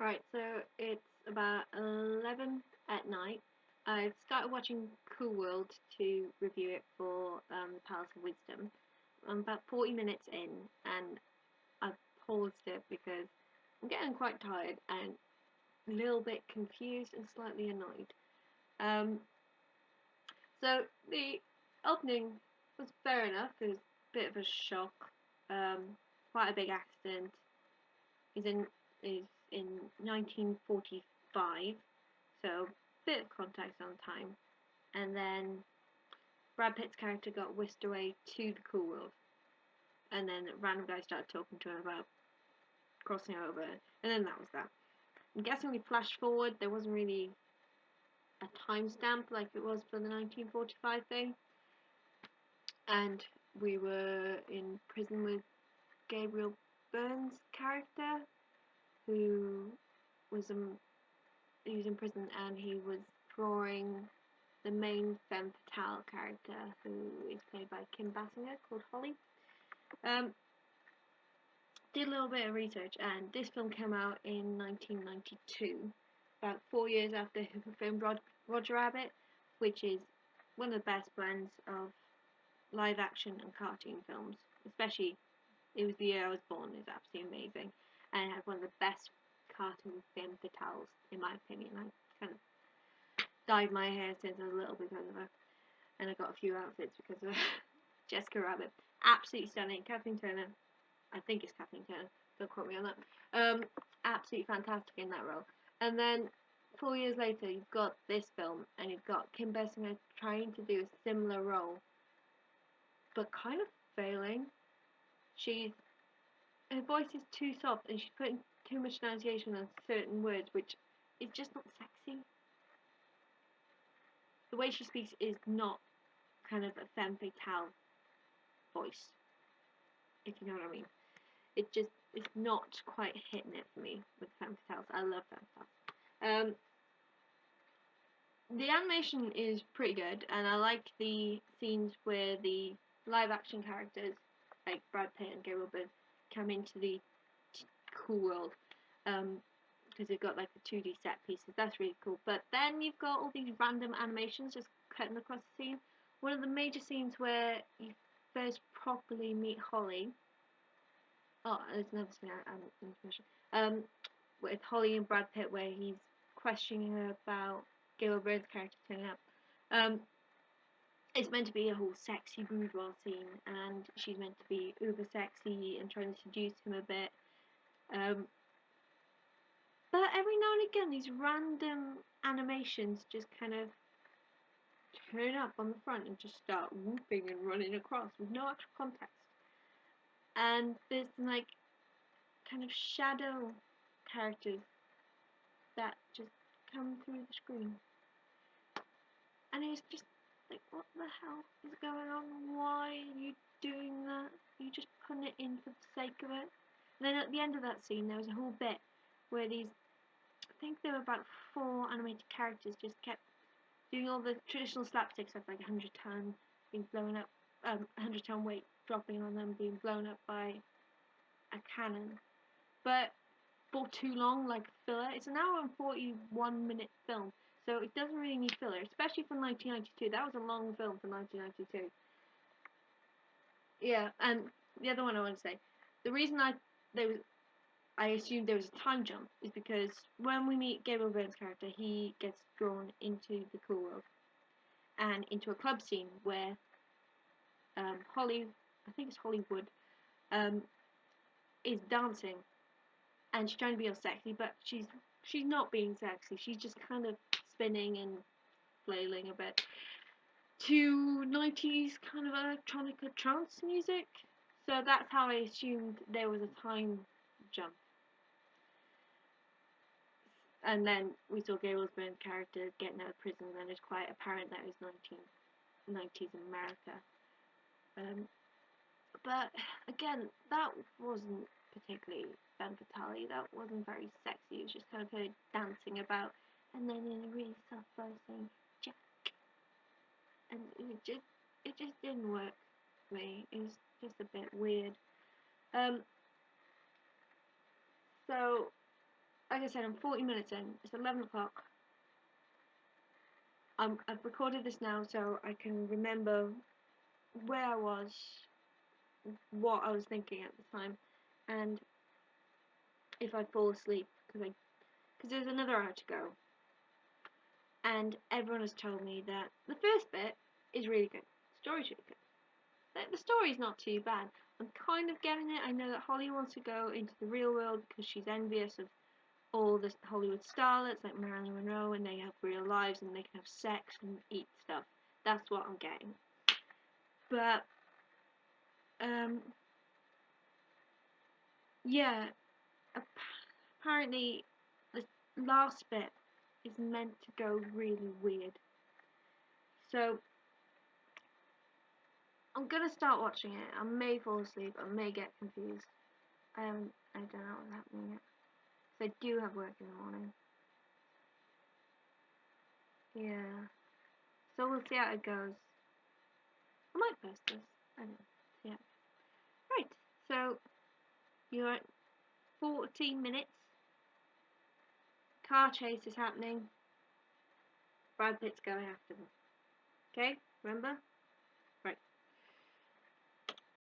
Right, so it's about 11 at night. I've started watching Cool World to review it for the Palace of Wisdom. I'm about 40 minutes in, and I've paused it because I'm getting quite tired and a little bit confused and slightly annoyed. Um, so the opening was fair enough. It was a bit of a shock. Quite a big accident. He's in is in 1945, so a bit of context on time. And then Brad Pitt's character got whisked away to the cool world, and then a random guy started talking to him about crossing over, and then that was that. I'm guessing we flashed forward. There wasn't really a timestamp like it was for the 1945 thing, and we were in prison with Gabriel Byrne's character, who was he was in prison and he was drawing the main femme fatale character, who is played by Kim Basinger, called Holly. Um, did a little bit of research, and this film came out in 1992, about 4 years after Who filmed Roger Rabbit, which is one of the best blends of live action and cartoon films. Especially, it was the year I was born. It's absolutely amazing, and it had one of the best cartoon femme fatales, in my opinion. I kind of dyed my hair since I was little because of her, and I got a few outfits because of Jessica Rabbit. Absolutely stunning. Kathleen Turner, I think it's Kathleen Turner, don't quote me on that. Absolutely fantastic in that role. And then 4 years later, you've got this film, and you've got Kim Basinger trying to do a similar role, but kind of failing. She's Her voice is too soft, and she's putting too much pronunciation on certain words, which is just not sexy. The way she speaks is not kind of a femme fatale voice, if you know what I mean. It's not quite hitting it for me with femme fatales. I love femme fatales. The animation is pretty good, and I like the scenes where the live action characters like Brad Pitt and Gabriel Byrne come into the cool world. Because you've got like the 2D set pieces, that's really cool. But then you've got all these random animations just cutting across the scene. One of the major scenes where you first properly meet Holly. Oh, there's another scene I didn't mention. With Holly and Brad Pitt, where he's questioning her about Gail Bird's character turning up. Um, it's meant to be a whole sexy boudoir scene, and she's meant to be uber sexy and trying to seduce him a bit. Um, but every now and again, these random animations just kind of turn up on the front and just start whooping and running across with no actual context. And there's like kind of shadow characters that just come through the screen. And it's just like, what the hell is going on? Why are you doing that? Are you just putting it in for the sake of it? And then at the end of that scene, there was a whole bit where I think there were about four animated characters, just kept doing all the traditional slapstick stuff, like 100-ton being blown up, 100-ton weight dropping on them, being blown up by a cannon. But for too long, like filler. It's an hour and 41-minute film, so it doesn't really need filler, especially for 1992. That was a long film for 1992. Yeah, and the other one I want to say, the reason I assumed there was a time jump is because when we meet Gabriel Byrne's character, he gets drawn into the cool world and into a club scene where Holly, I think it's Hollywood, um, is dancing, and she's trying to be all sexy, but she's not being sexy. She's just kind of spinning and flailing a bit to 90s kind of electronica trance music. So that's how I assumed there was a time jump. And then we saw Gabriel Byrne's character getting out of prison, and it's quite apparent that it was 1990s America. But again, that wasn't particularly femme fatale. That wasn't very sexy. It was just kind of her dancing about, and then in a really soft voice saying Jack, and it just didn't work for me. It was just a bit weird. Um, so like I said, I'm 40 minutes in. It's 11 o'clock. I've recorded this now so I can remember where I was, what I was thinking at the time, and if I fall asleep, because there's another hour to go. And everyone has told me that the first bit is really good. The story's really good. The story's not too bad. I'm kind of getting it. I know that Holly wants to go into the real world because she's envious of all the Hollywood starlets like Marilyn Monroe, and they have real lives and they can have sex and eat stuff. That's what I'm getting. But yeah, apparently the last bit is meant to go really weird. So I'm gonna start watching it. I may fall asleep. I may get confused. I don't know what's happening yet. So I do have work in the morning. Yeah. So we'll see how it goes. I might post this. I don't know. Yeah. Right. So you're at 14 minutes. Car chase is happening. Brad Pitt's going after them. Okay? Remember?